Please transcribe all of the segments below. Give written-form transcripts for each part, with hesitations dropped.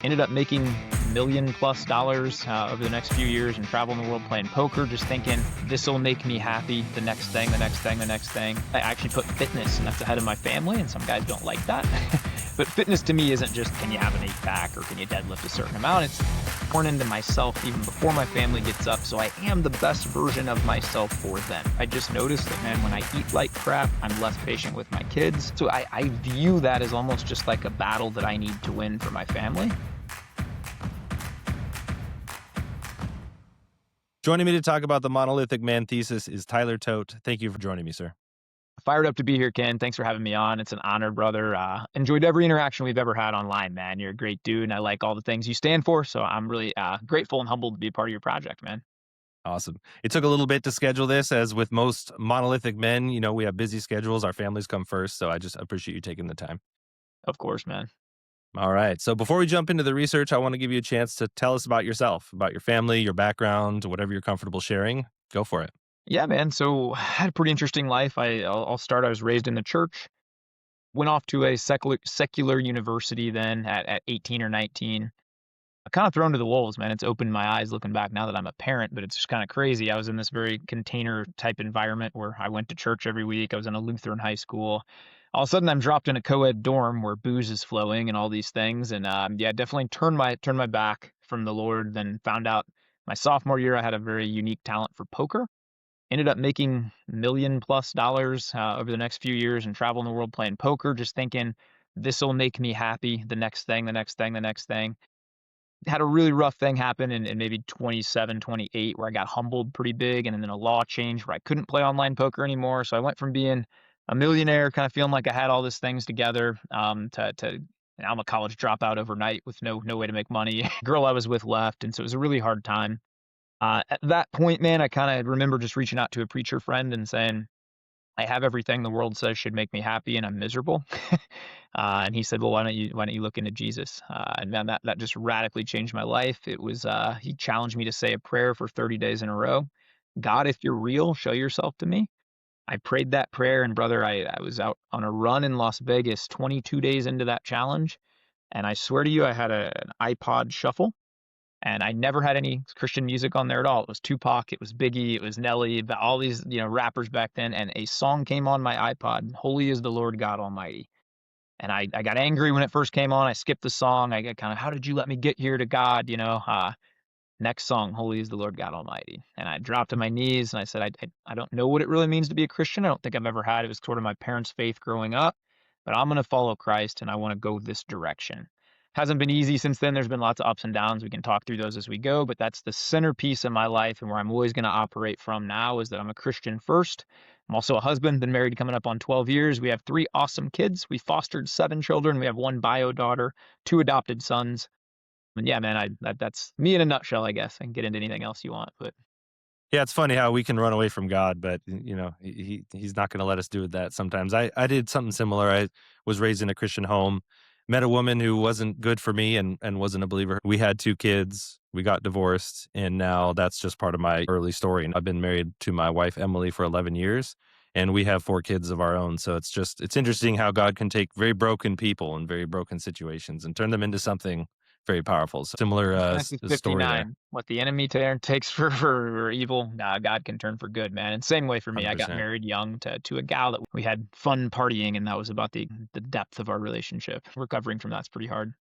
Ended up making $1 million+ over the next few years and traveling the world playing poker, just thinking this will make me happy. The next thing, the next thing, the next thing. I actually put fitness, and that's ahead of my family, and some guys don't like that. But fitness to me isn't just can you have an eight pack or can you deadlift a certain amount. It's born into myself even before my family gets up, so I am the best version of myself for them. I just noticed that, man, when I eat like crap, I'm less patient with my kids. So I view that as almost just like a battle that I need to win for my family. Joining me to talk about the Monolithic Man thesis is Tyler Todt. Thank you for joining me, sir. Fired up to be here, Ken. Thanks for having me on. It's an honor, brother. Enjoyed every interaction we've ever had online, man. You're a great dude, and I like all the things you stand for. So I'm really grateful and humbled to be a part of your project, man. Awesome. It took a little bit to schedule this, as with most monolithic men, we have busy schedules. Our families come first. So I just appreciate you taking the time. Of course, man. All right. So before we jump into the research, I want to give you a chance to tell us about yourself, about your family, your background, whatever you're comfortable sharing. Go for it. Yeah, man. So I had a pretty interesting life. I'll start. I was raised in the church. Went off to a secular university then at 18 or 19. I kind of thrown to the wolves, man. It's opened my eyes looking back now that I'm a parent, but it's just kind of crazy. I was in this very container type environment where I went to church every week. I was in a Lutheran high school. All of a sudden, I'm dropped in a co-ed dorm where booze is flowing and all these things. And yeah, definitely turned my back from the Lord. Then found out my sophomore year I had a very unique talent for poker. Ended up making $1 million+ over the next few years and traveling the world playing poker, just thinking this will make me happy. The next thing, the next thing, the next thing. Had a really rough thing happen in maybe 27, 28, where I got humbled pretty big, and then a law change where I couldn't play online poker anymore. So I went from being a millionaire, kind of feeling like I had all these things together, to now I'm a college dropout overnight with no way to make money. Girl I was with left, and so it was a really hard time. At that point, man, I kind of remember just reaching out to a preacher friend and saying, I have everything the world says should make me happy, and I'm miserable. And he said, well, why don't you look into Jesus? And man, that just radically changed my life. It was, he challenged me to say a prayer for 30 days in a row. God, if you're real, show yourself to me. I prayed that prayer, and brother, I was out on a run in Las Vegas 22 days into that challenge. And I swear to you, I had an iPod shuffle, and I never had any Christian music on there at all. It was Tupac, it was Biggie, it was Nelly, all these, rappers back then. And a song came on my iPod, Holy is the Lord God Almighty. And I got angry when it first came on. I skipped the song. I got kind of, how did you let me get here to God? Next song, Holy is the Lord God Almighty. And I dropped to my knees and I said, I don't know what it really means to be a Christian. I don't think I've ever had. It was sort of my parents' faith growing up, but I'm going to follow Christ and I want to go this direction. Hasn't been easy since then. There's been lots of ups and downs. We can talk through those as we go, but that's the centerpiece of my life and where I'm always going to operate from now is that I'm a Christian first. I'm also a husband, been married coming up on 12 years. We have 3 awesome kids. We fostered 7 children. We have 1 bio daughter, 2 adopted sons. And yeah, man, that's me in a nutshell, I guess. I can get into anything else you want, but Yeah, it's funny how we can run away from God, but he's not going to let us do that sometimes. I did something similar. I was raised in a Christian home, met a woman who wasn't good for me and wasn't a believer. We had 2 kids, we got divorced, and now that's just part of my early story. And I've been married to my wife, Emily, for 11 years, and we have 4 kids of our own. So it's interesting how God can take very broken people and very broken situations and turn them into something very powerful. So similar Genesis story there. 59, what the enemy takes for evil, God can turn for good, man. And same way for me. I got 100%. married young to a gal that we had fun partying, and that was about the depth of our relationship. Recovering from that's pretty hard.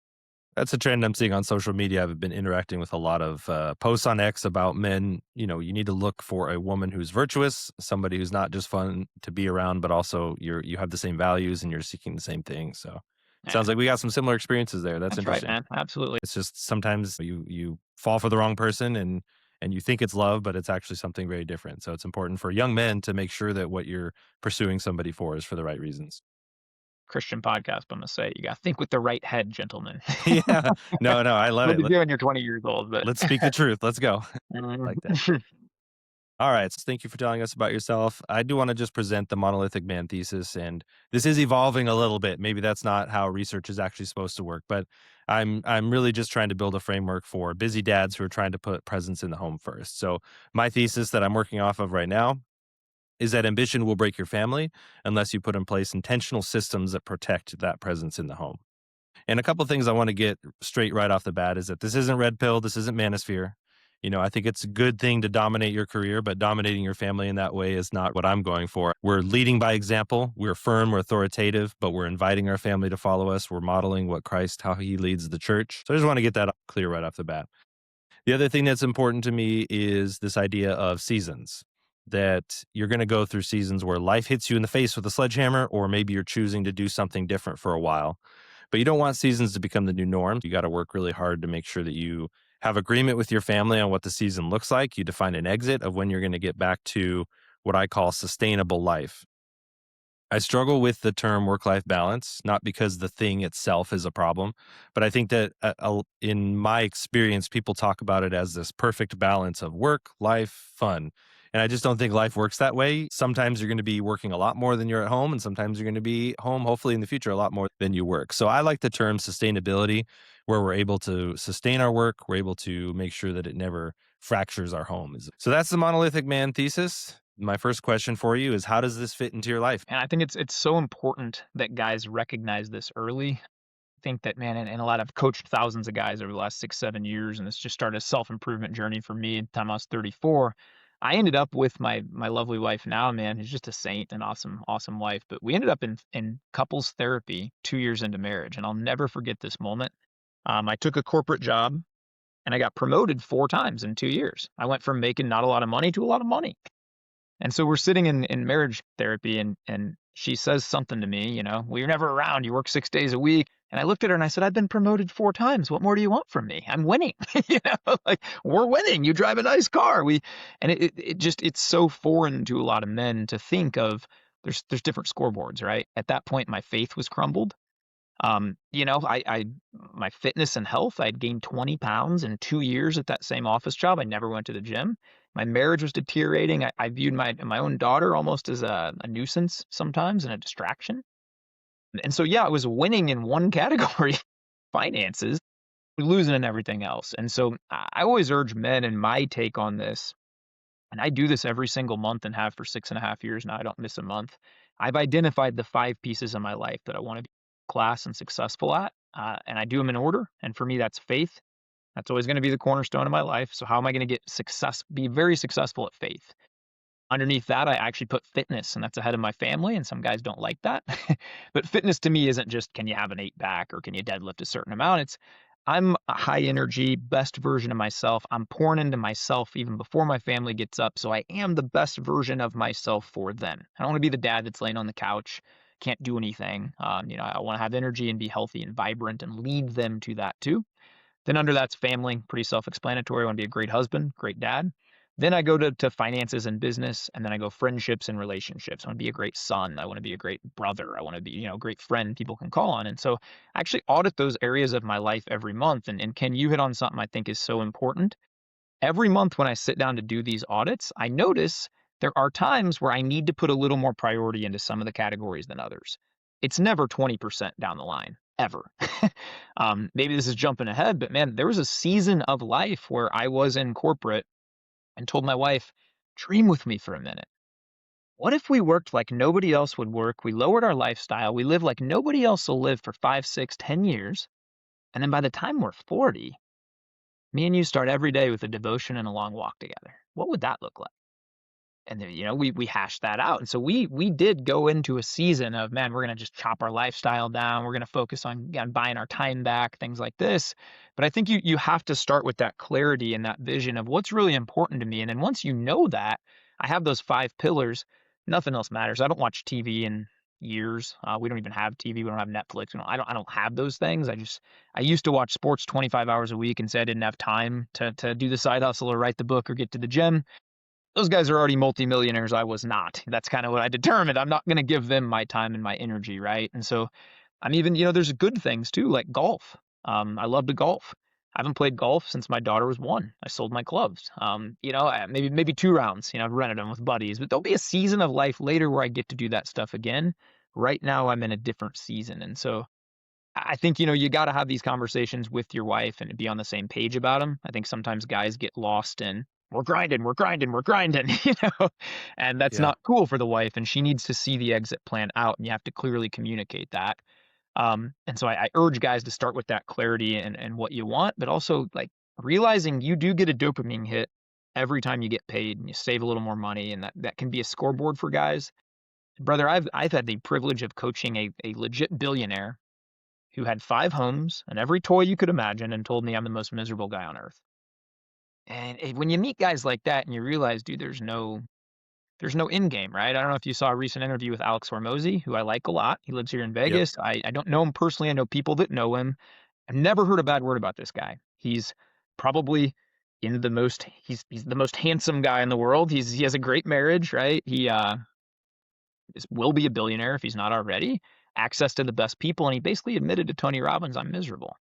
That's a trend I'm seeing on social media. I've been interacting with a lot of posts on X about men. You need to look for a woman who's virtuous, somebody who's not just fun to be around, but also you have the same values and you're seeking the same thing. So it Yeah, sounds like we got some similar experiences there. That's that's right, interesting. man. Absolutely. It's just sometimes you fall for the wrong person and you think it's love, but it's actually something very different. So it's important for young men to make sure that what you're pursuing somebody for is for the right reasons. Christian podcast, but I'm gonna say you gotta think with the right head, gentlemen. Yeah. No, I love What it. to do when you're 20 years old, but Let's speak the truth. Let's go. Like that. Mhm. All right. So thank you for telling us about yourself. I do want to just present the monolithic man thesis, and this is evolving a little bit. Maybe that's not how research is actually supposed to work, but I'm really just trying to build a framework for busy dads who are trying to put presence in the home first. So my thesis that I'm working off of right now is that ambition will break your family unless you put in place intentional systems that protect that presence in the home. And a couple of things I want to get straight right off the bat is that this isn't red pill, this isn't manosphere. I think it's a good thing to dominate your career, but dominating your family in that way is not what I'm going for. We're leading by example. We're firm, we're authoritative, but we're inviting our family to follow us. We're modeling what Christ, how he leads the church. So I just want to get that clear right off the bat. The other thing that's important to me is this idea of seasons, that you're going to go through seasons where life hits you in the face with a sledgehammer, or maybe you're choosing to do something different for a while. But you don't want seasons to become the new norm. You got to work really hard to make sure that you have agreement with your family on what the season looks like. You define an exit of when you're going to get back to what I call sustainable life. I struggle with the term work life balance, not because the thing itself is a problem, but I think that in my experience, people talk about it as this perfect balance of work, life, fun. And I just don't think life works that way. Sometimes you're going to be working a lot more than you're at home, and sometimes you're going to be home, hopefully in the future, a lot more than you work. So I like the term sustainability, where we're able to sustain our work, we're able to make sure that it never fractures our homes. So that's the Monolithic Man thesis. My first question for you is, how does this fit into your life? And I think it's so important that guys recognize this early. I think that, man, and a lot, I've coached thousands of guys over the last 6, 7 years, and this just started a self-improvement journey for me at the time I was 34. I ended up with my lovely wife now, man, who's just a saint, an awesome, awesome wife. But we ended up in couples therapy 2 years into marriage, and I'll never forget this moment. I took a corporate job and I got promoted 4 times in 2 years. I went from making not a lot of money to a lot of money. And so we're sitting in marriage therapy, and she says something to me, well, you're never around. You work 6 days a week. And I looked at her and I said, I've been promoted 4 times. What more do you want from me? I'm winning. Like, we're winning. You drive a nice car. And it's so foreign to a lot of men to think of there's different scoreboards, right? At that point, my faith was crumbled. I my fitness and health, I'd gained 20 pounds in 2 years at that same office job. I never went to the gym. My marriage was deteriorating. I viewed my own daughter almost as a nuisance sometimes and a distraction. And so, yeah, I was winning in one category, finances, losing in everything else. And so I always urge men, and my take on this, and I do this every single month and have for 6.5 years now. I don't miss a month. I've identified the 5 pieces of my life that I want to be class and successful at, and I do them in order. And for me, that's faith. That's always going to be the cornerstone of my life. So how am I going to be very successful at faith? Underneath that, I actually put fitness, and that's ahead of my family, and some guys don't like that. But fitness to me isn't just, can you have an 8 back or can you deadlift a certain amount? It's, I'm a high energy, best version of myself. I'm pouring into myself even before my family gets up. So I am the best version of myself for them. I don't want to be the dad that's laying on the couch, can't do anything. I want to have energy and be healthy and vibrant and lead them to that too. Then under that's family, pretty self-explanatory. I want to be a great husband, great dad. Then I go to finances and business, and then I go friendships and relationships. I want to be a great son. I want to be a great brother. I want to be, a great friend people can call on. And so I actually audit those areas of my life every month. And Ken, you hit on something I think is so important. Every month when I sit down to do these audits, I notice there are times where I need to put a little more priority into some of the categories than others. It's never 20% down the line, ever. Maybe this is jumping ahead, but man, there was a season of life where I was in corporate and told my wife, dream with me for a minute. What if we worked like nobody else would work? We lowered our lifestyle. We live like nobody else will live for 5, 6, 10 years. And then by the time we're 40, me and you start every day with a devotion and a long walk together. What would that look like? And then, we hashed that out. And so we did go into a season of, man, we're going to just chop our lifestyle down. We're going to focus on buying our time back, things like this. But I think you have to start with that clarity and that vision of what's really important to me. And then once you know that, I have those 5 pillars, nothing else matters. I don't watch TV in years. We don't even have TV. We don't have Netflix. I don't have those things. I used to watch sports 25 hours a week and say I didn't have time to do the side hustle or write the book or get to the gym. Those guys are already multimillionaires. I was not. That's kind of what I determined. I'm not going to give them my time and my energy, right? And so I'm even, there's good things too, like golf. I love to golf. I haven't played golf since my daughter was 1. I sold my clubs. Maybe 2 rounds. I've rented them with buddies. But there'll be a season of life later where I get to do that stuff again. Right now, I'm in a different season, and so I think, you got to have these conversations with your wife and be on the same page about them. I think sometimes guys get lost in, we're grinding, we're grinding, we're grinding, and that's Yeah. not cool for the wife. And she needs to see the exit plan out, and you have to clearly communicate that. And so I urge guys to start with that clarity and what you want, but also like realizing you do get a dopamine hit every time you get paid and you save a little more money, and that can be a scoreboard for guys. Brother, I've had the privilege of coaching a legit billionaire who had 5 homes and every toy you could imagine and told me I'm the most miserable guy on earth. And when you meet guys like that and you realize, dude, there's no end game, right? I don't know if you saw a recent interview with Alex Hormozy, who I like a lot. He lives here in Yep. Vegas. I don't know him personally. I know people that know him. I've never heard a bad word about this guy. He's probably he's the most handsome guy in the world. He has a great marriage, right? Will be a billionaire if he's not already. Access to the best people, and he basically admitted to Tony Robbins, "I'm miserable.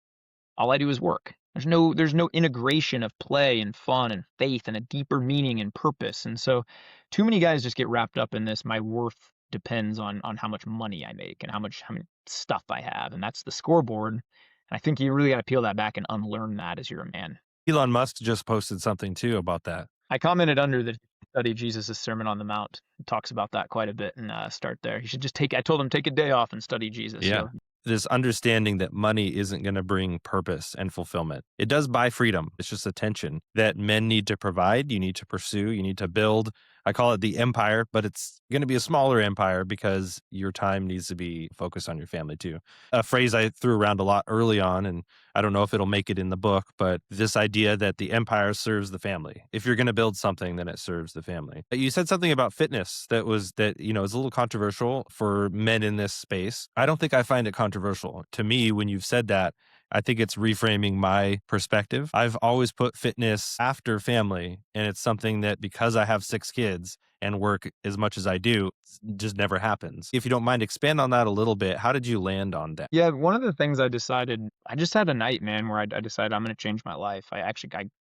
All I do is work." There's no integration of play and fun and faith and a deeper meaning and purpose. And so too many guys just get wrapped up in this, my worth depends on how much money I make and how much stuff I have. And that's the scoreboard. And I think you really got to peel that back and unlearn that as you're a man. Elon Musk just posted something too about that. I commented under that study Jesus' Sermon on the Mount. It talks about that quite a bit, and start there. You should just I told him, take a day off and study Jesus. Yeah. This understanding that money isn't going to bring purpose and fulfillment. It does buy freedom. It's just attention that men need to provide, you need to pursue, you need to build. I call it the empire, but it's going to be a smaller empire because your time needs to be focused on your family too. A phrase I threw around a lot early on, and I don't know if it'll make it in the book, but this idea that the empire serves the family. If you're going to build something, then it serves the family. You said something about fitness that is a little controversial for men in this space. I don't think I find it controversial. To me, when you've said that, I think it's reframing my perspective. I've always put fitness after family, and it's something that because I have 6 kids and work as much as I do, just never happens. If you don't mind, expand on that a little bit. How did you land on that? Yeah, one of the things I just had a night, man, where I decided I'm gonna change my life. I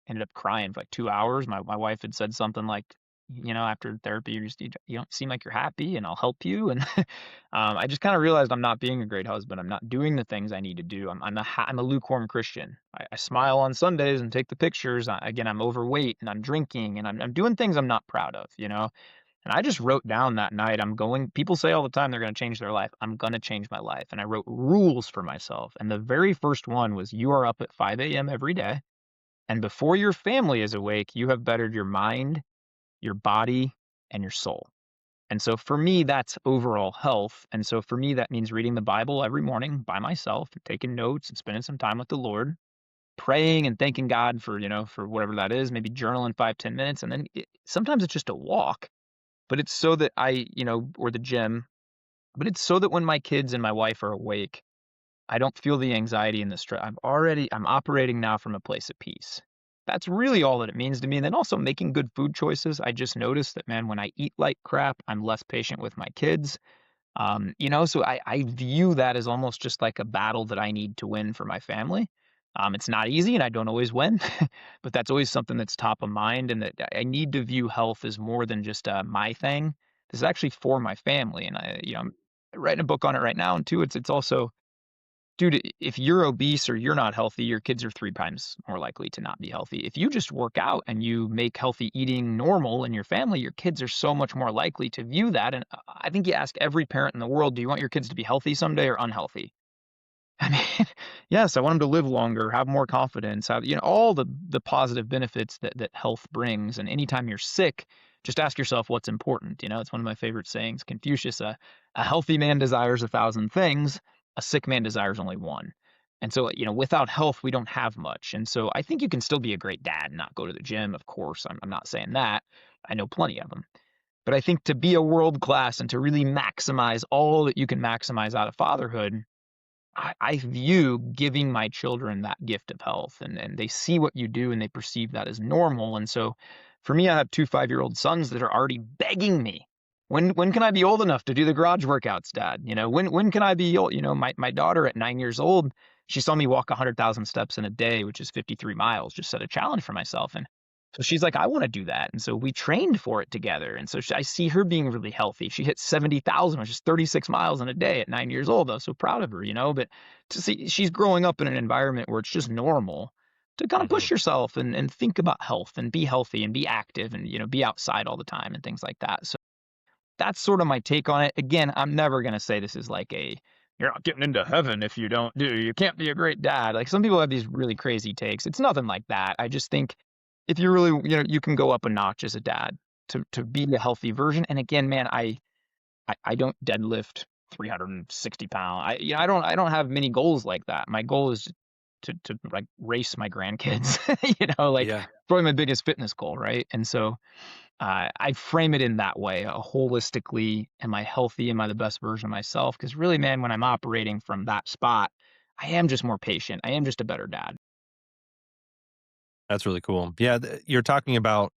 ended up crying for like 2 hours. My wife had said something like, "After therapy, you don't seem like you're happy, and I'll help you." And I just kind of realized I'm not being a great husband. I'm not doing the things I need to do. I'm a lukewarm Christian. I smile on Sundays and take the pictures. Again, I'm overweight and I'm drinking and I'm doing things I'm not proud of. And I just wrote down that night, people say all the time they're going to change their life. I'm going to change my life. And I wrote rules for myself. And the very first one was, you are up at 5 a.m. every day. And before your family is awake, you have bettered your mind, your body, and your soul. And so for me, that's overall health. And so for me, that means reading the Bible every morning by myself, taking notes and spending some time with the Lord, praying and thanking God for whatever that is, maybe journaling 5, 10 minutes. And then sometimes it's just a walk, but it's so that or the gym, but it's so that when my kids and my wife are awake, I don't feel the anxiety and the stress. I'm operating now from a place of peace. That's really all that it means to me. And then also making good food choices. I just noticed that, man, when I eat like crap, I'm less patient with my kids. So I view that as almost just like a battle that I need to win for my family. It's not easy and I don't always win, but that's always something that's top of mind, and that I need to view health as more than just my thing. This is actually for my family. And I'm writing a book on it right now. And two, it's also, dude, if you're obese or you're not healthy, your kids are 3 times more likely to not be healthy. If you just work out and you make healthy eating normal in your family, your kids are so much more likely to view that. And I think you ask every parent in the world, do you want your kids to be healthy someday or unhealthy? I mean, yes, I want them to live longer, have more confidence, have, all the positive benefits that health brings. And anytime you're sick, just ask yourself what's important. It's one of my favorite sayings. Confucius, a healthy man desires 1,000 things, a sick man desires only one. And so, without health, we don't have much. And so I think you can still be a great dad and not go to the gym. Of course, I'm not saying that. I know plenty of them. But I think to be a world class and to really maximize all that you can maximize out of fatherhood, I view giving my children that gift of health, and they see what you do and they perceive that as normal. And so for me, I have 2 5-year-old sons that are already begging me, when can I be old enough to do the garage workouts, Dad? When can I be old? My daughter at 9 years old, she saw me walk 100,000 steps in a day, which is 53 miles, just set a challenge for myself. And so she's like, I want to do that. And so we trained for it together. And so I see her being really healthy. She hit 70,000, which is 36 miles in a day at 9 years old. I was so proud of her. But to see she's growing up in an environment where it's just normal to kind of Mhm. push yourself and think about health and be healthy and be active and, be outside all the time and things like that. So that's sort of my take on it. Again, I'm never going to say this is like a, you're not getting into heaven if you don't do, you can't be a great dad. Like some people have these really crazy takes. It's nothing like that. I just think if you really, you can go up a notch as a dad to be a healthy version. And again, man, I don't deadlift 360 pound. I don't have many goals like that. My goal is to like race my grandkids, like Yeah. probably my biggest fitness goal, right? And so I frame it in that way, holistically. Am I healthy? Am I the best version of myself? Because really, man, when I'm operating from that spot, I am just more patient. I am just a better dad. That's really cool. Yeah, you're talking about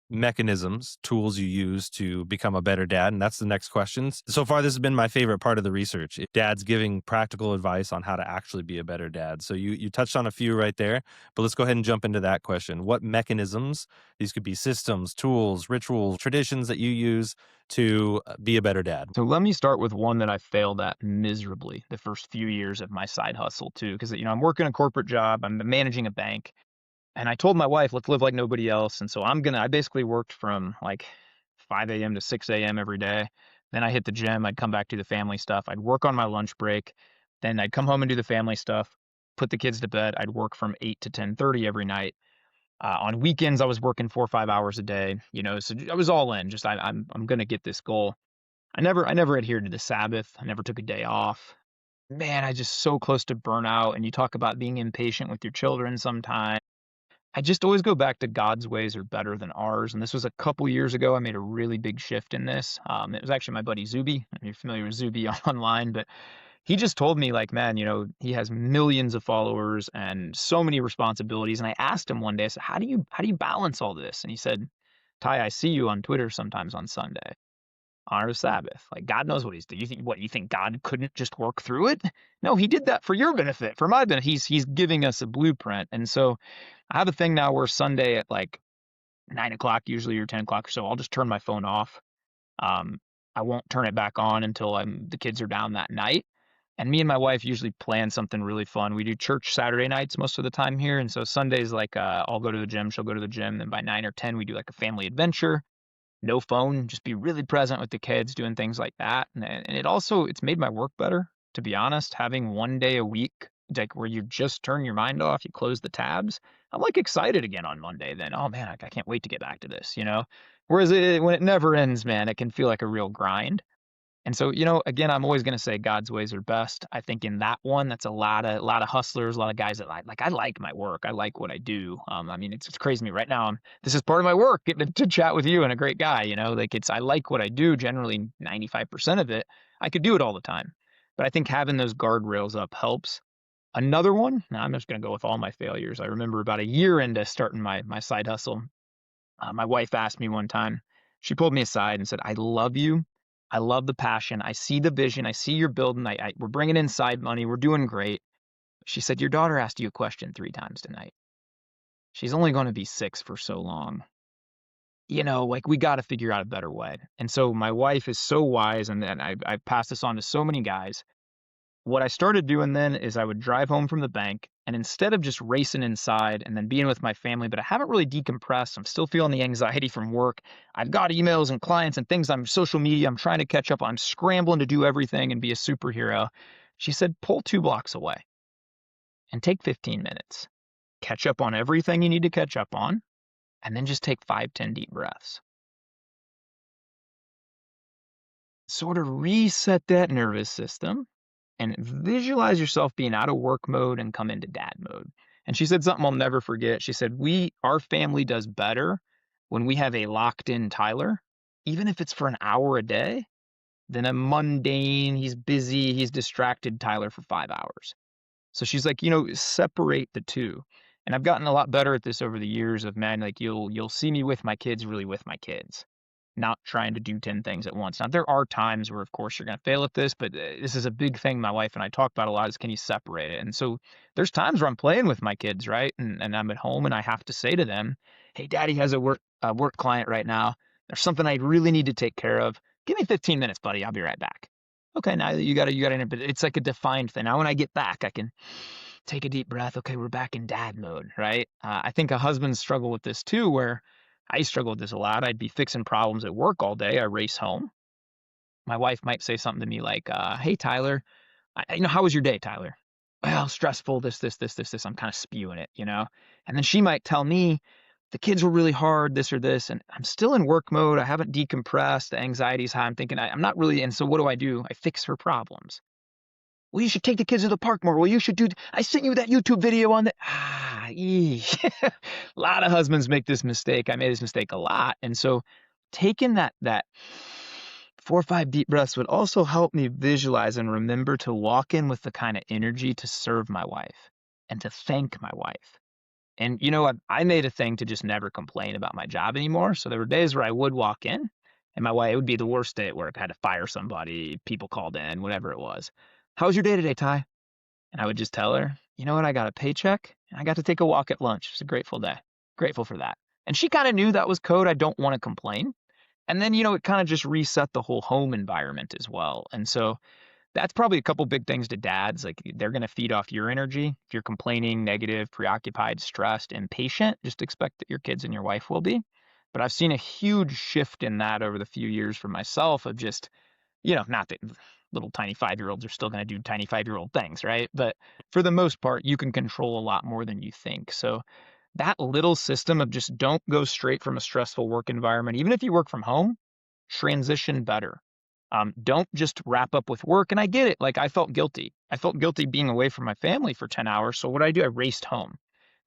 mechanisms, tools you use to become a better dad, and that's the next question. So far, this has been my favorite part of the research. Dads giving practical advice on how to actually be a better dad. So you touched on a few right there, but let's go ahead and jump into that question. What mechanisms, these could be systems, tools, rituals, traditions that you use to be a better dad? So let me start with one that I failed at miserably the first few years of my side hustle too, because I'm working a corporate job, I'm managing a bank. And I told my wife, let's live like nobody else. And so I basically worked from like 5 a.m. to 6 a.m. every day. Then I hit the gym. I'd come back to the family stuff. I'd work on my lunch break. Then I'd come home and do the family stuff, put the kids to bed. I'd work from 8 to 10:30 every night. On weekends, I was working 4 or 5 hours a day, so I was all in. Just I'm going to get this goal. I never adhered to the Sabbath. I never took a day off. Man, I just so close to burnout. And you talk about being impatient with your children sometimes. I just always go back to God's ways are better than ours. And this was a couple years ago. I made a really big shift in this. It was actually my buddy Zuby. You're familiar with Zuby online, but he just told me, like, man, he has millions of followers and so many responsibilities. And I asked him one day, I said, how do you balance all this? And he said, Ty, I see you on Twitter sometimes on Sunday. Honor the Sabbath. Like God knows what he's doing. You think God couldn't just work through it? No, he did that for your benefit, for my benefit. He's giving us a blueprint. And so I have a thing now where Sunday at like 9 o'clock, usually, or 10 o'clock or so, I'll just turn my phone off. Um, I won't turn it back on until the kids are down that night. And me and my wife usually plan something really fun. We do church Saturday nights most of the time here. And so Sundays, like I'll go to the gym, she'll go to the gym. Then by 9 or 10, we do like a family adventure. No phone, just be really present with the kids, doing things like that. And it's made my work better, to be honest. Having one day a week, like where you just turn your mind off, you close the tabs. I'm like excited again on Monday. Then, oh man, I can't wait to get back to this. Whereas when it never ends, man, it can feel like a real grind. And so, again, I'm always going to say God's ways are best. I think in that one, that's a lot of hustlers, a lot of guys that I like my work. I like what I do. I mean, it's crazy to me right now. This is part of my work, getting to chat with you and a great guy, like I like what I do generally 95% of it. I could do it all the time. But I think having those guardrails up helps. Another one, now I'm just going to go with all my failures. I remember about a year into starting my side hustle, my wife asked me one time, she pulled me aside and said, I love you. I love the passion. I see the vision. I see you're building. We're bringing in side money. We're doing great. She said, your daughter asked you a question 3 times tonight. She's only going to be 6 for so long. Like we got to figure out a better way. And so my wife is so wise, and I've passed this on to so many guys. What I started doing then is I would drive home from the bank, and instead of just racing inside and then being with my family, but I haven't really decompressed. I'm still feeling the anxiety from work. I've got emails and clients and things. I'm social media. I'm trying to catch up. I'm scrambling to do everything and be a superhero. She said, pull 2 blocks away and take 15 minutes. Catch up on everything you need to catch up on, and then just take 5, 10 deep breaths. Sort of reset that nervous system and visualize yourself being out of work mode and come into dad mode. And she said something I'll never forget. She said, our family does better when we have a locked in Tyler, even if it's for an hour a day, than a mundane, he's busy, he's distracted Tyler for 5 hours. So she's like, separate the two. And I've gotten a lot better at this over the years of, man, like you'll see me with my kids, really with my kids, not trying to do 10 things at once. Now, there are times where, of course, you're going to fail at this, but this is a big thing my wife and I talk about a lot is, can you separate it? And so there's times where I'm playing with my kids, right? And I'm at home and I have to say to them, hey, daddy has a work client right now. There's something I really need to take care of. Give me 15 minutes, buddy. I'll be right back. Okay, now you got to, but it's like a defined thing. Now, when I get back, I can take a deep breath. Okay, we're back in dad mode, right? I think a husband struggle with this too, where I struggle with this a lot. I'd be fixing problems at work all day. I race home. My wife might say something to me like, hey, Tyler, How was your day, Tyler? Well, stressful, this. I'm kind of spewing it, you know? And then she might tell me, the kids were really hard, this or this, and I'm still in work mode. I haven't decompressed. The anxiety's high. I'm thinking I'm not really. And so what do? I fix her problems. Well, you should take the kids to the park more. Well, you should do. I sent you that YouTube video on the. A lot of husbands make this mistake. I made this mistake a lot, and so taking that 4 or 5 deep breaths would also help me visualize and remember to walk in with the kind of energy to serve my wife and to thank my wife. And I made a thing to just never complain about my job anymore. So there were days where I would walk in, and my wife, it would be the worst day at work. I had to fire somebody, people called in, whatever it was. How was your day today, Ty? And I would just tell her, you know what? I got a paycheck and I got to take a walk at lunch. It's a grateful day. Grateful for that. And she kind of knew that was code. I don't want to complain. And then, it kind of just reset the whole home environment as well. And so that's probably a couple big things to dads. Like they're going to feed off your energy. If you're complaining, negative, preoccupied, stressed, impatient, just expect that your kids and your wife will be. But I've seen a huge shift in that over the few years for myself of just, not that little tiny 5-year-olds are still going to do tiny 5-year-old things, right? But for the most part, you can control a lot more than you think. So that little system of just don't go straight from a stressful work environment, even if you work from home, transition better. Don't just wrap up with work. And I get it. Like I felt guilty. I felt guilty being away from my family for 10 hours. So what did I do? I raced home.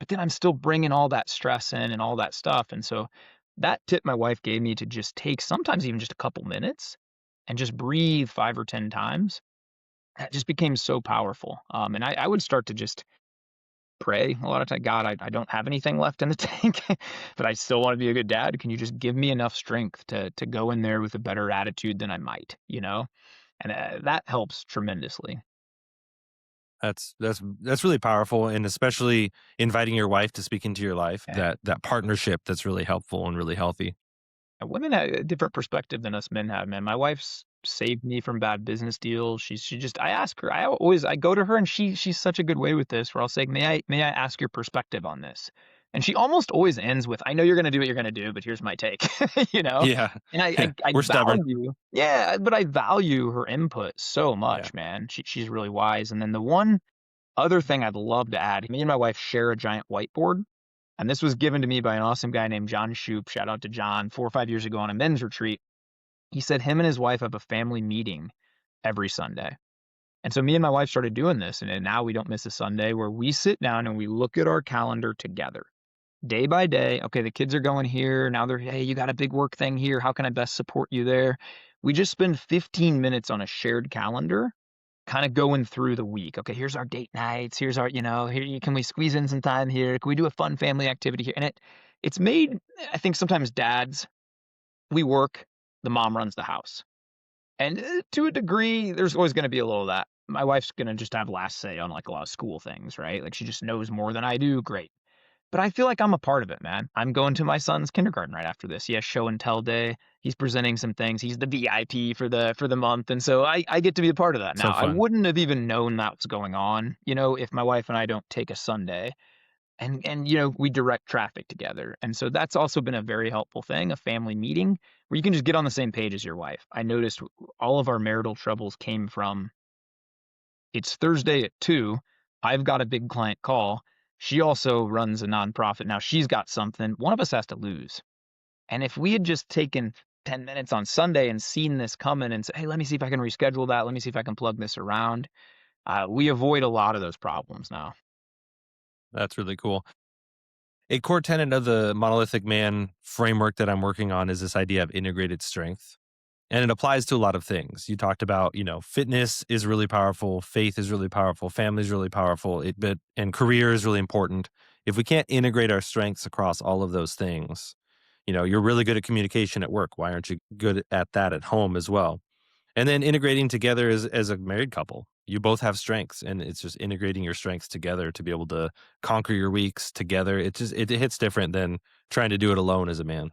But then I'm still bringing all that stress in and all that stuff. And so that tip my wife gave me to just take sometimes even just a couple minutes and just breathe 5 or 10 times, that just became so powerful. And I would start to just pray a lot of time. God, I don't have anything left in the tank, but I still want to be a good dad. Can you just give me enough strength to go in there with a better attitude than I might, And that helps tremendously. That's really powerful, and especially inviting your wife to speak into your life, Yeah. that partnership that's really helpful and really healthy. Women have a different perspective than us men have, man. My wife's saved me from bad business deals. She just I ask her, I go to her and she's such a good way with this where I'll say, may I ask your perspective on this? And she almost always ends with, I know you're gonna do what you're gonna do, but here's my take. you know? Yeah. And Yeah. I We're stubborn. value, yeah, but I value her input so Yeah. much, man. She's really wise. And then the one other thing I'd love to add, me and my wife share a giant whiteboard. And this was given to me by an awesome guy named John Shoup. Shout out to John, 4 or 5 years ago on a men's retreat. He said him and his wife have a family meeting every Sunday. And so me and my wife started doing this, and now we don't miss a Sunday where we sit down and we look at our calendar together, day by day. Okay, the kids are going here. Now hey, you got a big work thing here. How can I best support you there? We just spend 15 minutes on a shared calendar kind of going through the week. Okay, here's our date nights. Here's our, here can we squeeze in some time here? Can we do a fun family activity here? And it's made, I think sometimes dads, we work, the mom runs the house. And to a degree, there's always going to be a little of that. My wife's going to just have last say on like a lot of school things, right? Like she just knows more than I do. Great. But I feel like I'm a part of it, man. I'm going to my son's kindergarten right after this. He has show and tell day. He's presenting some things. He's the VIP for the month. And so I get to be a part of that. So Now, I fun. wouldn't have even known that was going on, if my wife and I don't take a Sunday and we direct traffic together. And so that's also been a very helpful thing, a family meeting where you can just get on the same page as your wife. I noticed all of our marital troubles came from, it's Thursday at 2. I've got a big client call. She also runs a nonprofit. Now she's got something. One of us has to lose. And if we had just taken 10 minutes on Sunday and seen this coming and said, hey, let me see if I can reschedule that. Let me see if I can plug this around. We avoid a lot of those problems now. That's really cool. A core tenet of the Monolithic Man framework that I'm working on is this idea of integrated strength. And it applies to a lot of things. You talked about, fitness is really powerful, faith is really powerful, family is really powerful, and career is really important. If we can't integrate our strengths across all of those things, you're really good at communication at work. Why aren't you good at that at home as well? And then integrating together as a married couple. You both have strengths, and it's just integrating your strengths together to be able to conquer your weeks together. It hits different than trying to do it alone as a man.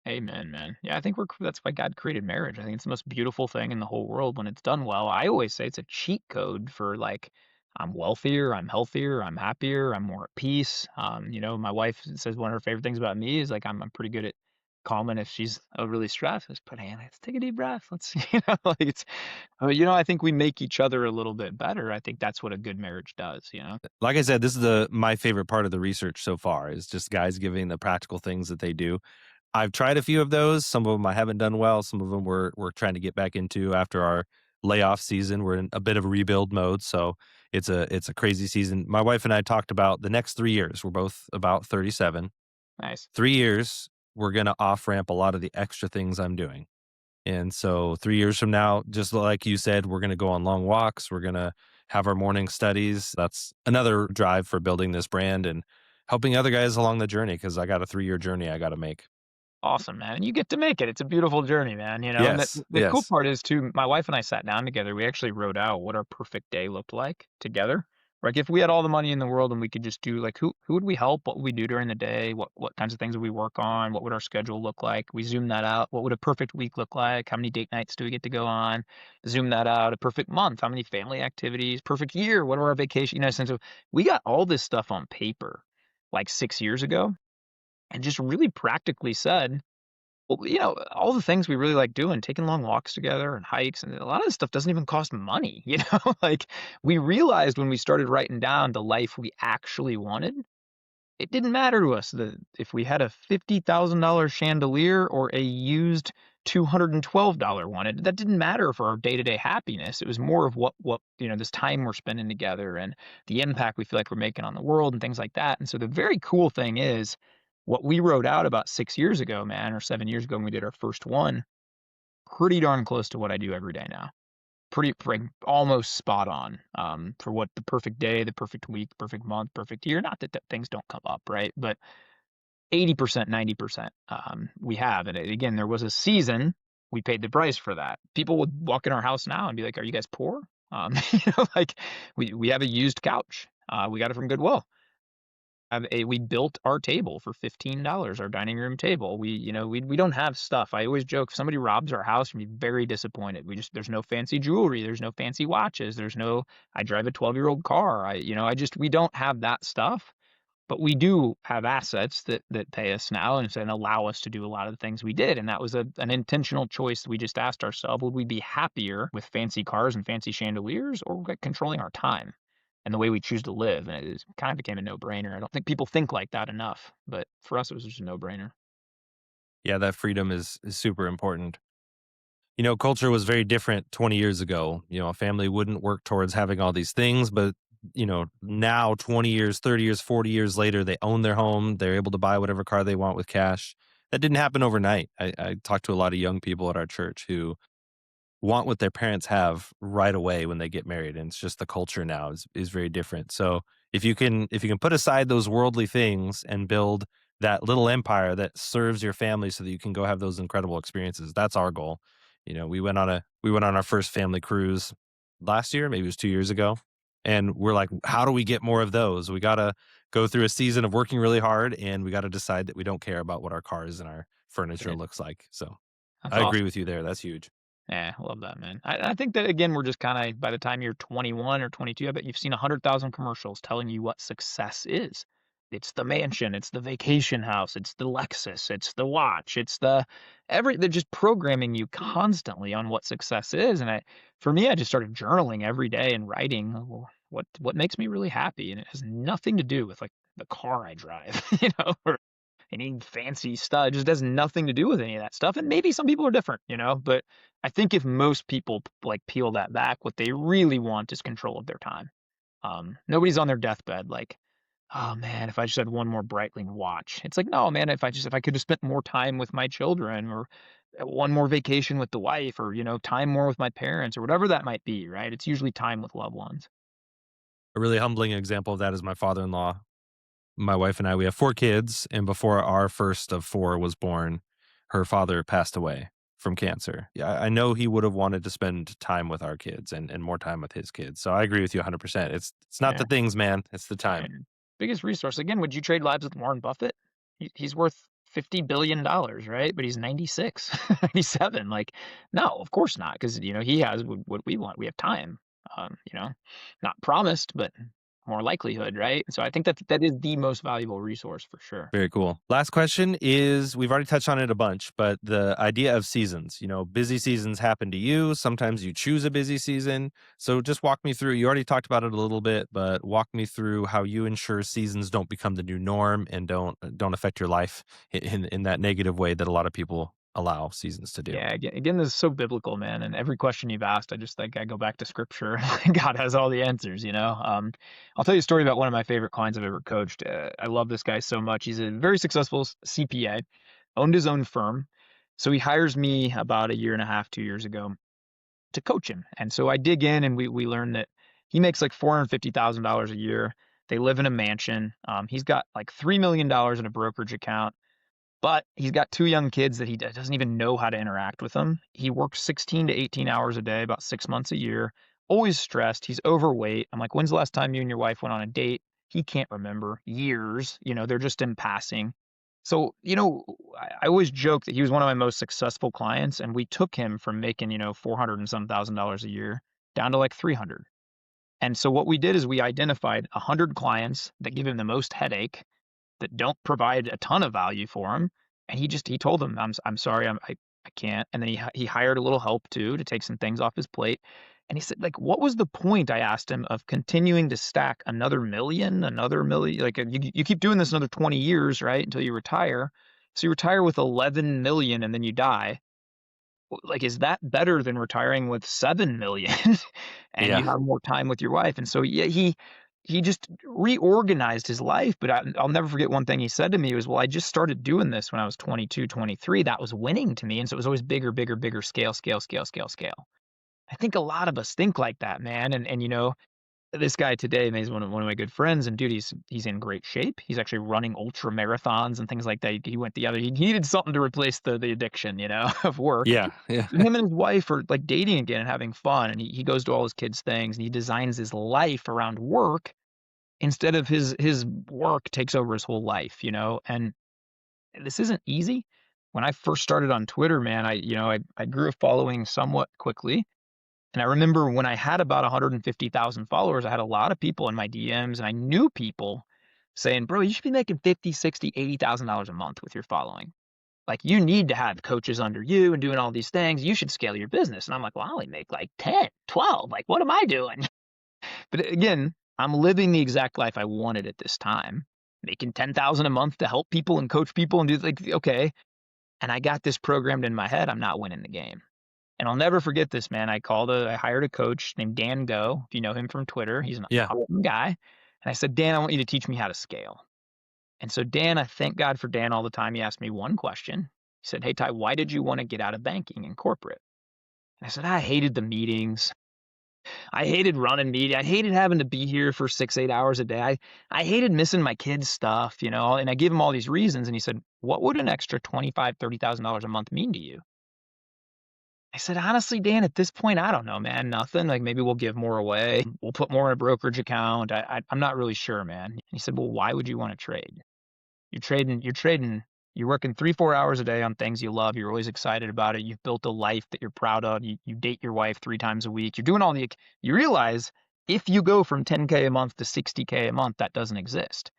Amen, man. Yeah, I think that's why God created marriage. I think it's the most beautiful thing in the whole world when it's done well. I always say it's a cheat code for like, I'm wealthier, I'm healthier, I'm happier, I'm more at peace. My wife says one of her favorite things about me is like I'm pretty good at calm, and if she's really stressed, let's put hand, let's take a deep breath. Let's, like it's, I think we make each other a little bit better. I think that's what a good marriage does. Like I said, this is the my favorite part of the research so far is just guys giving the practical things that they do. I've tried a few of those. Some of them I haven't done well. Some of them we're trying to get back into after our layoff season. We're in a bit of a rebuild mode, so it's a crazy season. My wife and I talked about the next 3 years. We're both about 37. Nice. 3 years, we're gonna off ramp a lot of the extra things I'm doing. And so 3 years from now, just like you said, we're gonna go on long walks. We're gonna have our morning studies. That's another drive for building this brand and helping other guys along the journey because I got a 3-year journey I gotta make. Awesome, man, and you get to make it. It's a beautiful journey, man, and Yes, the cool yes. part is too, my wife and I sat down together, we actually wrote out what our perfect day looked like together. Like, if we had all the money in the world and we could just do, like, who would we help? What would we do during the day? What kinds of things would we work on? What would our schedule look like? We zoomed that out. What would a perfect week look like? How many date nights do we get to go on? Zoom that out. A perfect month, how many family activities? Perfect year, what are our vacation, so we got all this stuff on paper, like, 6 years ago, and just really practically said, well, all the things we really like doing, taking long walks together and hikes, and a lot of this stuff doesn't even cost money, Like, we realized when we started writing down the life we actually wanted, it didn't matter to us if we had a $50,000 chandelier or a used $212 one. That didn't matter for our day-to-day happiness. It was more of what this time we're spending together and the impact we feel like we're making on the world and things like that. And so the very cool thing is what we wrote out about 6 years ago, man, or 7 years ago when we did our first one, pretty darn close to what I do every day now. Pretty, like, almost spot on, for what the perfect day, the perfect week, perfect month, perfect year. Not that things don't come up, right? But 80%, 90%, we have. And again, there was a season we paid the price for that. People would walk in our house now and be like, "Are you guys poor?" Like, we have a used couch. We got it from Goodwill. We built our table for $15, our dining room table. We don't have stuff. I always joke, if somebody robs our house, we'd be very disappointed. There's no fancy jewelry, there's no fancy watches, I drive a 12-year-old car. We don't have that stuff, but we do have assets that pay us now and allow us to do a lot of the things we did. And that was an intentional choice. We just asked ourselves, would we be happier with fancy cars and fancy chandeliers, or controlling our time and the way we choose to live? And it kind of became a no-brainer. I don't think people think like that enough, but for us, it was just a no-brainer. Yeah, that freedom is super important. Culture was very different 20 years ago. A family wouldn't work towards having all these things, but now 20 years, 30 years, 40 years later, they own their home. They're able to buy whatever car they want with cash. That didn't happen overnight. I talked to a lot of young people at our church who want what their parents have right away when they get married, and it's just the culture now is very different. So if you can put aside those worldly things and build that little empire that serves your family so that you can go have those incredible experiences, that's our goal. We went on our first family cruise last year, maybe it was 2 years ago, and we're like, how do we get more of those? We got to go through a season of working really hard, and we got to decide that we don't care about what our cars and our furniture Great. looks like. So That's I agree awesome. with you there. That's huge. Yeah, I love that, man. I think that, again, we're just kind of, by the time you're 21 or 22, I bet you've seen 100,000 commercials telling you what success is. It's the mansion, it's the vacation house, it's the Lexus, it's the watch, they're just programming you constantly on what success is. And for me, I just started journaling every day and writing, well, what makes me really happy, and it has nothing to do with, like, the car I drive, or any fancy stuff. It just has nothing to do with any of that stuff. And maybe some people are different, but I think if most people, like, peel that back, what they really want is control of their time. Nobody's on their deathbed like, oh man, if I just had one more Breitling watch. It's like, no, man, if I could have spent more time with my children, or one more vacation with the wife, or time more with my parents, or whatever that might be, right? It's usually time with loved ones. A really humbling example of that is my father-in-law. My wife and I, we have 4 kids, and before our first of 4 was born, her father passed away from cancer. Yeah, I know he would have wanted to spend time with our kids and more time with his kids. So I agree with you 100%. It's not Yeah. the things, man. It's the time. And biggest resource. Again, would you trade lives with Warren Buffett? He's worth $50 billion, right? But he's 96, 97. Like, no, of course not, because he has what we want. We have time. Um, you know, not promised, but more likelihood, right? So I think that is the most valuable resource for sure. Very cool. Last question is, we've already touched on it a bunch, but the idea of seasons. Busy seasons happen to you. Sometimes you choose a busy season. So just walk me through. You already talked about it a little bit, but walk me through how you ensure seasons don't become the new norm and don't affect your life in that negative way that a lot of people allow seasons to do. Yeah, again, this is so biblical, man. And every question you've asked, I just think I go back to scripture. God has all the answers, you know. I'll tell you a story about one of my favorite clients I've ever coached. I love this guy so much. He's a very successful CPA, owned his own firm. So he hires me about a year and a half, 2 years ago to coach him. And so I dig in and we learn that he makes like $450,000 a year. They live in a mansion. He's got like $3 million in a brokerage account. But he's got two young kids that he doesn't even know how to interact with them. He works 16 to 18 hours a day, about 6 months a year, always stressed. He's overweight. I'm like, when's the last time you and your wife went on a date? He can't remember. Years, they're just in passing. So, I always joke that he was one of my most successful clients, and we took him from making, 400 and some $1,000s a year down to like 300. And so what we did is we identified 100 clients that give him the most headache, that don't provide a ton of value for him. And he told them, I'm sorry, I can't. And then he hired a little help too to take some things off his plate. And he said, like, what was the point? I asked him, of continuing to stack another million. Like, you keep doing this another 20 years, right, until you retire. So you retire with 11 million and then you die. Like, is that better than retiring with 7 million and Yeah. you have more time with your wife? And so, yeah, he just reorganized his life. But I'll never forget one thing he said to me was, well, I just started doing this when I was 22, 23. That was winning to me. And so it was always bigger, bigger, bigger, scale, scale, scale, scale, scale. I think a lot of us think like that, man. And this guy today, man, he's one of my good friends, and dude, he's in great shape. He's actually running ultra marathons and things like that. He went the other. He needed something to replace the addiction, of work. Yeah. Yeah. Him and his wife are like dating again and having fun, and he goes to all his kids' things, and he designs his life around work instead of his work takes over his whole life, And this isn't easy. When I first started on Twitter, man, I grew a following somewhat quickly. And I remember when I had about 150,000 followers, I had a lot of people in my DMs, and I knew people saying, bro, you should be making 50, 60, $80,000 a month with your following. Like, you need to have coaches under you and doing all these things. You should scale your business. And I'm like, well, I only make like 10, 12. Like, what am I doing? But again, I'm living the exact life I wanted at this time, making 10,000 a month to help people and coach people and do, like, okay. And I got this programmed in my head. I'm not winning the game. And I'll never forget this, man. I hired a coach named Dan Go. If you know him from Twitter, he's an Yeah. awesome guy. And I said, Dan, I want you to teach me how to scale. And so Dan, I thank God for Dan all the time. He asked me one question. He said, hey, Ty, why did you want to get out of banking and corporate? And I said, I hated the meetings. I hated running media. I hated having to be here for 6, 8 hours a day. I hated missing my kids' stuff, and I gave him all these reasons. And he said, what would an extra $25,000, $30,000 a month mean to you? I said, honestly, Dan, at this point, I don't know, man. Nothing. Like, maybe we'll give more away. We'll put more in a brokerage account. I'm not really sure, man. And he said, well, why would you want to trade? You're working 3, 4 hours a day on things you love. You're always excited about it. You've built a life that you're proud of. You date your wife 3 times a week. You're doing you realize if you go from 10K a month to 60K a month, that doesn't exist.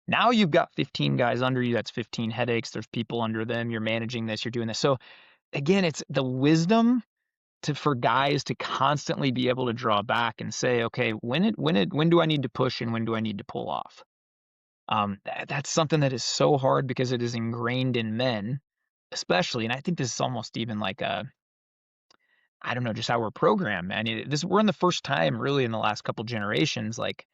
Now you've got 15 guys under you. That's 15 headaches. There's people under them. You're managing this. You're doing this. So again, it's the wisdom for guys to constantly be able to draw back and say, okay, when do I need to push and when do I need to pull off? That's something that is so hard because it is ingrained in men, especially. And I think this is almost even like I don't know, just how we're programmed, man. We're in the first time really in the last couple generations, like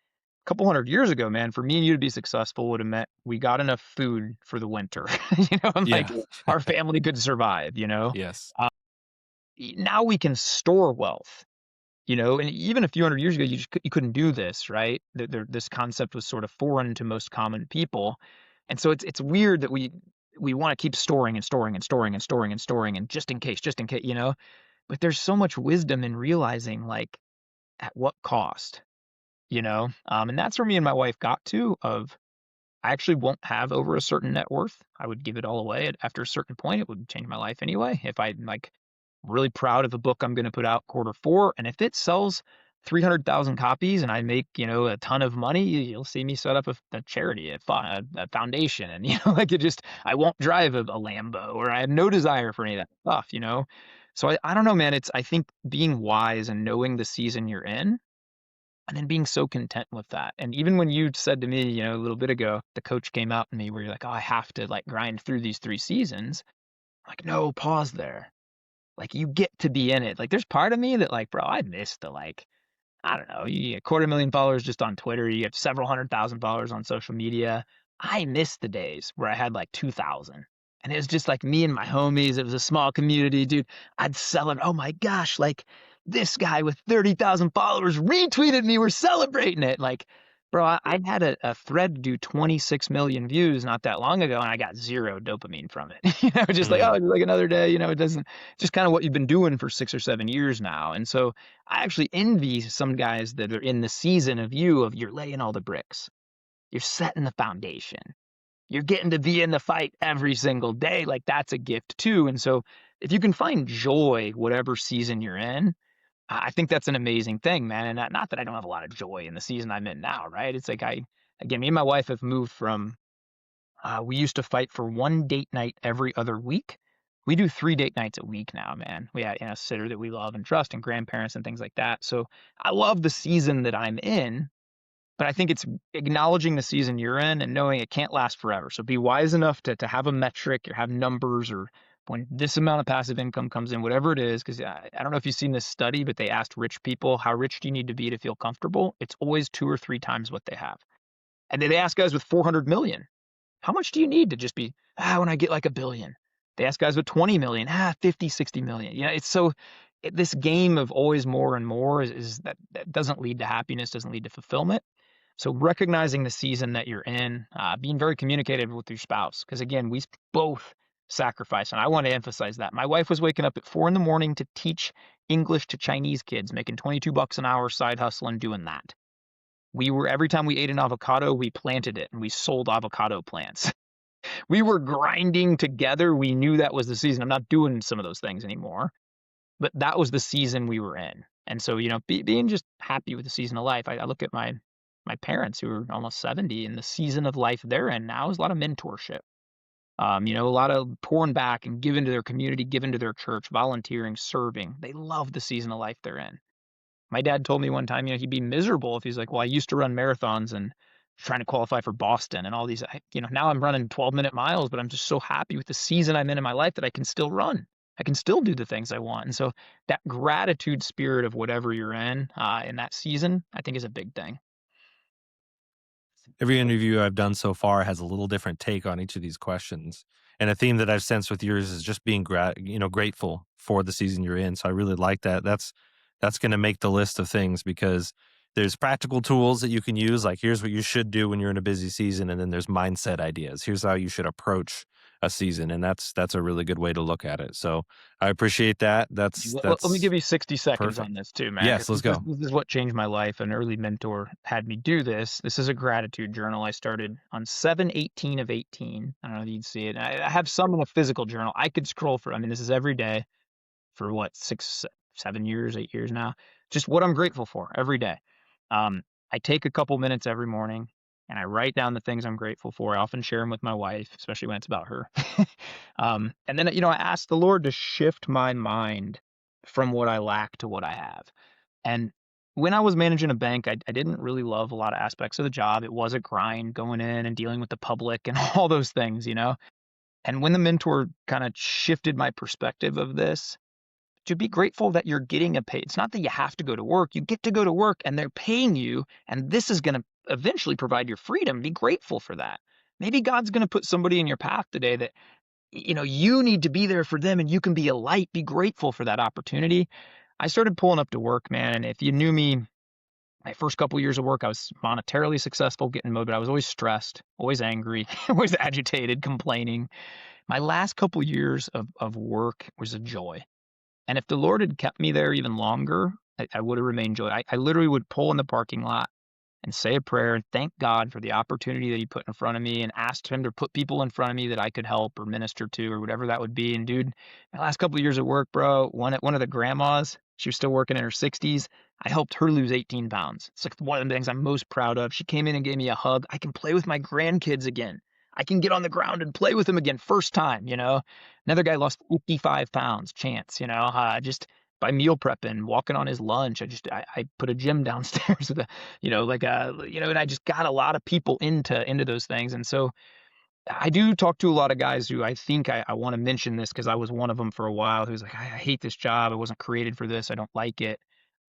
a couple hundred years ago, man, for me and you to be successful would have meant we got enough food for the winter, and like Yeah. our. Could survive. Yes. Uh, Now we can store wealth. And even a few hundred years ago, you couldn't do this, right? This concept was sort of foreign to most common people, and so it's weird that we want to keep storing and storing and storing and storing and storing and just in case. But there's so much wisdom in realizing, like, at what cost. And that's where me and my wife got to. Of I actually won't have over a certain net worth. I would give it all away after a certain point. It would change my life anyway. If I like really proud of a book I'm going to put out quarter 4, and if it sells 300,000 copies and I make, a ton of money, you'll see me set up a charity, a foundation. And, like it just, I won't drive a Lambo, or I have no desire for any of that stuff. So I don't know, man. I think being wise and knowing the season you're in and then being so content with that. And even when you said to me, a little bit ago, the coach came out to me where you're like, oh, I have to like grind through these 3 seasons. I'm like, no, pause there. Like you get to be in it. Like there's part of me that like, bro, I miss the like, I don't know, you get 250,000 followers just on Twitter, you have several 100,000 followers on social media. I miss the days where I had like 2,000. And it was just like me and my homies. It was a small community, dude. I'd celebrate. Oh my gosh, like this guy with 30,000 followers retweeted me. We're celebrating it. Like, bro, I had a thread do 26 million views not that long ago, and I got zero dopamine from it. Just like, oh, Mm. it's like another day. It doesn't, just kind of what you've been doing for 6 or 7 years now. And so I actually envy some guys that are in the season of you're laying all the bricks. You're setting the foundation. You're getting to be in the fight every single day. Like that's a gift too. And so if you can find joy, whatever season you're in, I think that's an amazing thing, man. And not that I don't have a lot of joy in the season I'm in now, right? It's like again, me and my wife have moved from, we used to fight for one date night every other week. We do 3 date nights a week now, man. We have a sitter that we love and trust and grandparents and things like that. So I love the season that I'm in, but I think it's acknowledging the season you're in and knowing it can't last forever. So be wise enough to have a metric or have numbers, or when this amount of passive income comes in, whatever it is. Because I don't know if you've seen this study, but they asked rich people, how rich do you need to be to feel comfortable? It's always 2 or 3 times what they have. And they ask guys with 400 million, how much do you need to just be, when I get like 1 billion? They ask guys with 20 million, 50, 60 million. It's so, this game of always more and more is that doesn't lead to happiness, doesn't lead to fulfillment. So recognizing the season that you're in, being very communicative with your spouse, because again, we both sacrifice, and I want to emphasize that. My wife was waking up at 4 in the morning to teach English to Chinese kids, making 22 bucks an hour, side hustle, and doing that. Every time we ate an avocado, we planted it and we sold avocado plants. We were grinding together. We knew that was the season. I'm not doing some of those things anymore, but that was the season we were in. And so, being just happy with the season of life. I look at my parents who are almost 70, and the season of life they're in now is a lot of mentorship. A lot of pouring back and giving to their community, giving to their church, volunteering, serving. They love the season of life they're in. My dad told me one time, he'd be miserable if he's like, well, I used to run marathons and trying to qualify for Boston and all these, now I'm running 12-minute miles, but I'm just so happy with the season I'm in my life that I can still run. I can still do the things I want. And so that gratitude spirit of whatever you're in that season, I think is a big thing. Every interview I've done so far has a little different take on each of these questions. And a theme that I've sensed with yours is just being grateful for the season you're in. So I really like that. That's going to make the list of things, because there's practical tools that you can use, like here's what you should do when you're in a busy season, and then there's mindset ideas. Here's how you should approach a season, and that's a really good way to look at it. So I appreciate that. That's Let me that's give you 60 seconds on perfect. this too, man, Yes, because let's go. this is what changed my life. An early mentor had me do this. This is a gratitude journal I started on 7/18 of 18. I don't know if you'd see it. I have some in a physical journal. I could scroll for, this is every day for what, 6, 7 years, 8 years now. Just what I'm grateful for every day. I take a couple minutes every morning and I write down the things I'm grateful for. I often share them with my wife, especially when it's about her. And then, I ask the Lord to shift my mind from what I lack to what I have. And when I was managing a bank, I didn't really love a lot of aspects of the job. It was a grind going in and dealing with the public and all those things. And when the mentor kind of shifted my perspective of this, to be grateful that you're getting a pay. It's not that you have to go to work. You get to go to work and they're paying you, and this is going to eventually provide your freedom. Be grateful for that. Maybe God's going to put somebody in your path today that you need to be there for them and you can be a light. Be grateful for that opportunity. I started pulling up to work, man, and if you knew me, my first couple years of work, I was monetarily successful, getting mowed, but I was always stressed, always angry, always agitated, complaining. My last couple years of work was a joy. And if the Lord had kept me there even longer, I would have remained joy. I literally would pull in the parking lot and say a prayer and thank God for the opportunity that He put in front of me, and asked Him to put people in front of me that I could help or minister to or whatever that would be. And dude, my last couple of years at work, bro, one of the grandmas, she was still working in her 60s. I helped her lose 18 pounds. It's like one of the things I'm most proud of. She came in and gave me a hug. I can play with my grandkids again. I can get on the ground and play with them again, first time, you know? Another guy lost 55 pounds, Chance, you know, just by meal prepping, walking on his lunch. I put a gym downstairs with a, and I just got a lot of people into those things. And so I do talk to a lot of guys who I think I want to mention this because I was one of them for a while who's like, I hate this job. I wasn't created for this. I don't like it.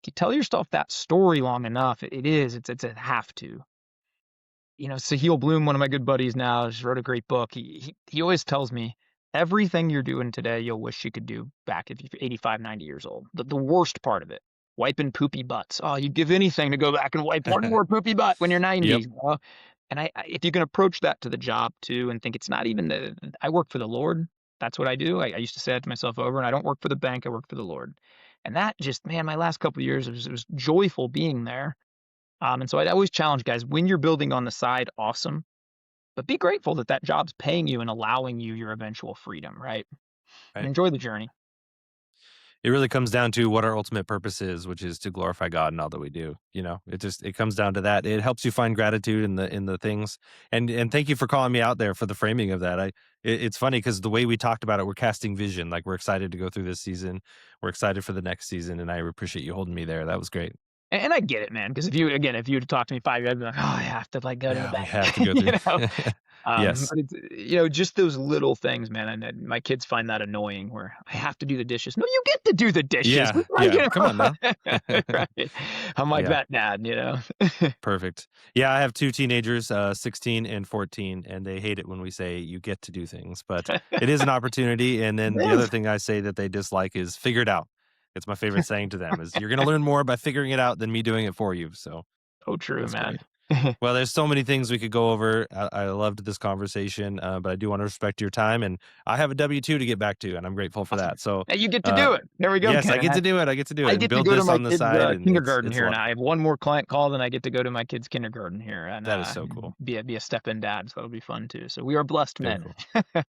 If you tell yourself that story long enough, it's a have to. You know, Sahil Bloom, one of my good buddies now, just wrote a great book. He always tells me everything you're doing today, you'll wish you could do back if you're 85, 90 years old. The worst part of it, wiping poopy butts. Oh, you'd give anything to go back and wipe one more poopy butt when you're 90. Yep. You know? And if you can approach that to the job too and think it's not even I work for the Lord. That's what I do. I used to say that to myself over, and I don't work for the bank. I work for the Lord. And that just, man, my last couple of years, it was joyful being there. And so I'd always challenge guys when you're building on the side, awesome, but be grateful that that job's paying you and allowing you your eventual freedom, right? And Right. enjoy the journey. It really comes down to what our ultimate purpose is, which is to glorify God in all that we do. You know, it comes down to that. It helps you find gratitude in the things. And thank you for calling me out there for the framing of that. It's funny because the way we talked about it, we're casting vision. Like we're excited to go through this season. We're excited for the next season, and I appreciate you holding me there. That was great. And I get it, man. Because if you'd talked to me 5 years, I'd be like, oh, I have to like go to the Yeah, we bank, have to go you through. know. Yes. But it's just those little things, man. And my kids find that annoying. Where I have to do the dishes. No, you get to do the dishes. Yeah. Yeah. Come on now. Right? I'm like Yeah. that dad, you know. Perfect. Yeah, I have 2 teenagers, 16 and 14, and they hate it when we say you get to do things, but it is an opportunity, and then the It other is. thing I say that they dislike is figure it out. It's my favorite saying to them is, "You're gonna learn more by figuring it out than me doing it for you," so Oh, true, that's man. great. Well, there's so many things we could go over. I loved this conversation, but I do wanna respect your time, and I have a W-2 to get back to, and I'm grateful for Awesome. that, so, Hey, you get to uh, do it. There we go, yes, Ken. I get to do it, I get to do I it, and get to build go to this my on the kids' side, and kindergarten it's a here lot of now. I fun. have one more client called, and I get to go to my kids' kindergarten here and That is so cool. be a step-in dad. So that'll be fun too. So we are blessed Very men. cool.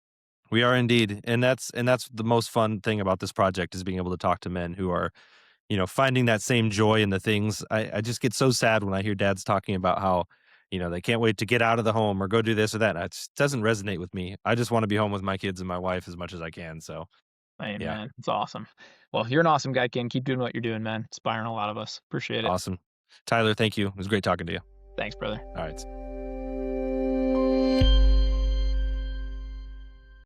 We are indeed, and that's the most fun thing about this project is being able to talk to men who are, finding that same joy in the things. I just get so sad when I hear dads talking about how, they can't wait to get out of the home or go do this or that. It just doesn't resonate with me. I just want to be home with my kids and my wife as much as I can. So Hey, yeah, man, it's awesome. Well, you're an awesome guy, Ken. Keep doing what you're doing, man. Inspiring a lot of us. Appreciate it. awesome. Tyler, thank you. It was great talking to you. Thanks, brother. All right.